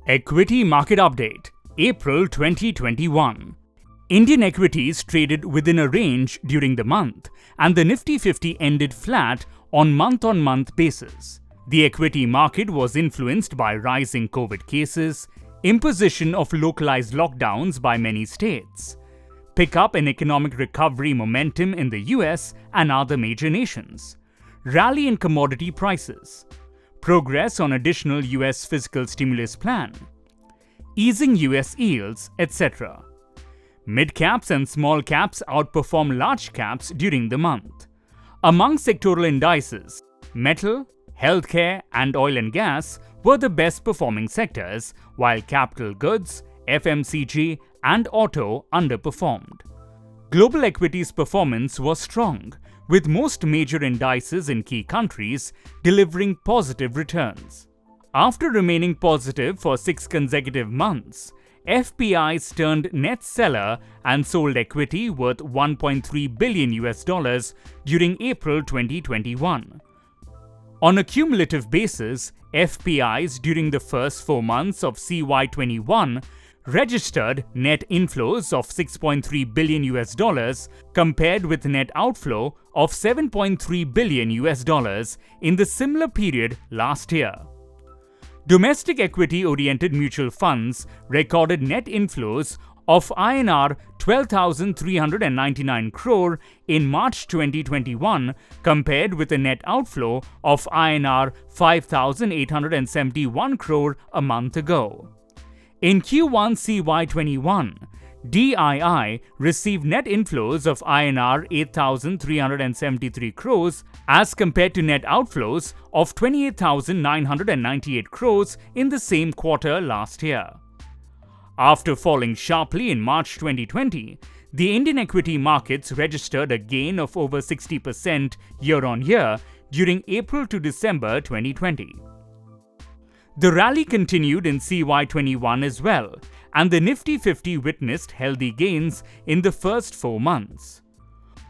Equity Market Update, April 2021. Indian equities traded within a range during the month, and the Nifty 50 ended flat on month-on-month basis. The equity market was influenced by rising COVID cases, imposition of localized lockdowns by many states, pickup in economic recovery momentum in the US and other major nations, rally in commodity prices, progress on additional US fiscal stimulus plan, easing US yields, etc. Mid-caps and small caps outperformed large caps during the month. Among sectoral indices, metal, healthcare and oil and gas were the best performing sectors, while capital goods, FMCG and auto underperformed. Global equities performance was strong, with most major indices in key countries delivering positive returns. After remaining positive for 6 consecutive months, FPIs turned net seller and sold equity worth $1.3 billion during April 2021. On a cumulative basis, FPIs during the first 4 months of CY21 registered net inflows of $6.3 billion compared with net outflow of $7.3 billion in the similar period last year. Domestic equity-oriented mutual funds recorded net inflows of INR 12,399 crore in March 2021 compared with a net outflow of INR 5,871 crore a month ago. In Q1 CY21, DII received net inflows of INR 8,373 crores as compared to net outflows of 28,998 crores in the same quarter last year. After falling sharply in March 2020, the Indian equity markets registered a gain of over 60% year-on-year during April to December 2020. The rally continued in CY21 as well, and the Nifty 50 witnessed healthy gains in the first 4 months.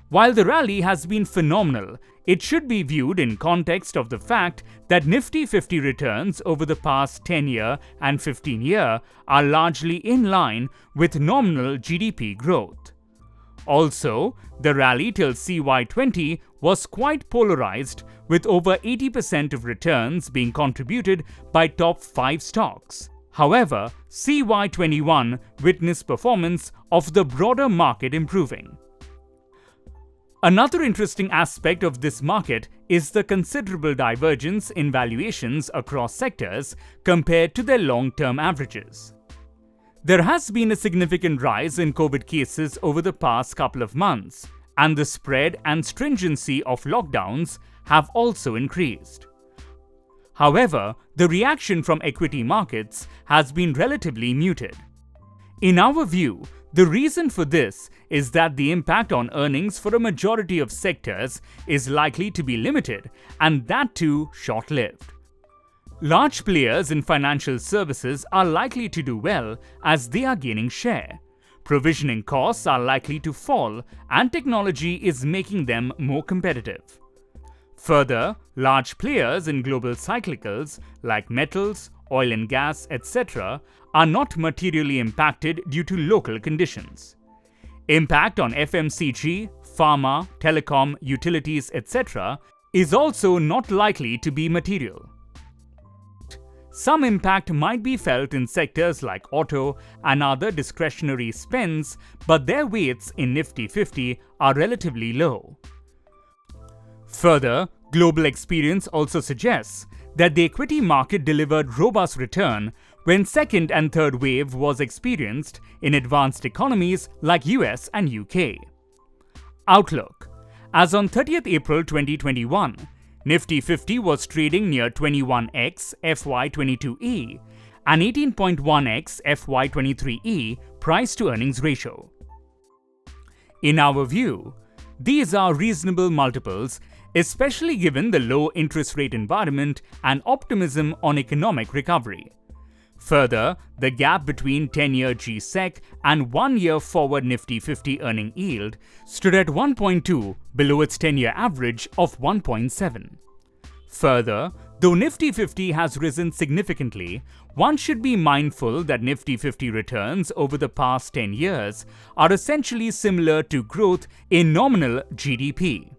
While the rally has been phenomenal, it should be viewed in context of the fact that Nifty 50 returns over the past 10-year and 15-year are largely in line with nominal GDP growth. Also, the rally till CY20 was quite polarized, with over 80% of returns being contributed by top 5 stocks. However, CY21 witnessed performance of the broader market improving. Another interesting aspect of this market is the considerable divergence in valuations across sectors compared to their long-term averages. There has been a significant rise in COVID cases over the past couple of months, and the spread and stringency of lockdowns have also increased. However, the reaction from equity markets has been relatively muted. In our view, the reason for this is that the impact on earnings for a majority of sectors is likely to be limited, and that too short-lived. Large players in financial services are likely to do well as they are gaining share. Provisioning costs are likely to fall, and technology is making them more competitive. Further, large players in global cyclicals like metals, oil and gas, etc. are not materially impacted due to local conditions. Impact on FMCG, pharma, telecom, utilities, etc. is also not likely to be material. Some impact might be felt in sectors like auto and other discretionary spends, but their weights in Nifty 50 are relatively low. Further, global experience also suggests that the equity market delivered robust return when second and third wave was experienced in advanced economies like US and UK. Outlook. As on 30th April 2021, Nifty 50 was trading near 21x FY22E and 18.1x FY23E price to earnings ratio. In our view, these are reasonable multiples, especially given the low interest rate environment and optimism on economic recovery. Further, the gap between 10-year G-Sec and 1-year forward Nifty 50 earning yield stood at 1.2 below its 10-year average of 1.7. Further, Though Nifty 50 has risen significantly, one should be mindful that Nifty 50 returns over the past 10 years are essentially similar to growth in nominal GDP.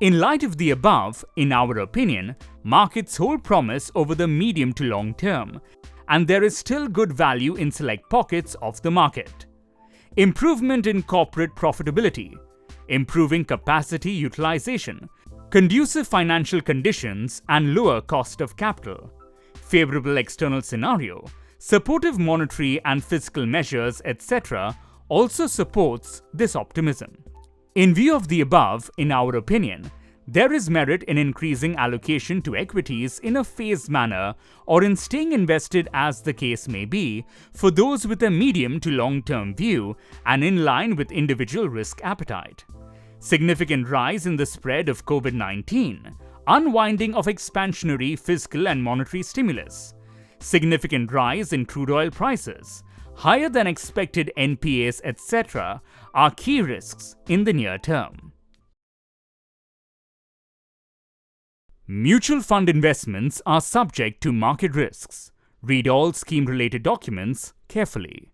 In light of the above, in our opinion, markets hold promise over the medium to long term, and there is still good value in select pockets of the market. Improvement in corporate profitability, improving capacity utilization, conducive financial conditions and lower cost of capital, favorable external scenario, supportive monetary and fiscal measures, etc. also supports this optimism. In view of the above, in our opinion, there is merit in increasing allocation to equities in a phased manner or in staying invested as the case may be for those with a medium to long-term view and in line with individual risk appetite. Significant rise in the spread of COVID-19, unwinding of expansionary fiscal and monetary stimulus, significant rise in crude oil prices, higher than expected NPAs, etc. are key risks in the near term. Mutual fund investments are subject to market risks. Read all scheme-related documents carefully.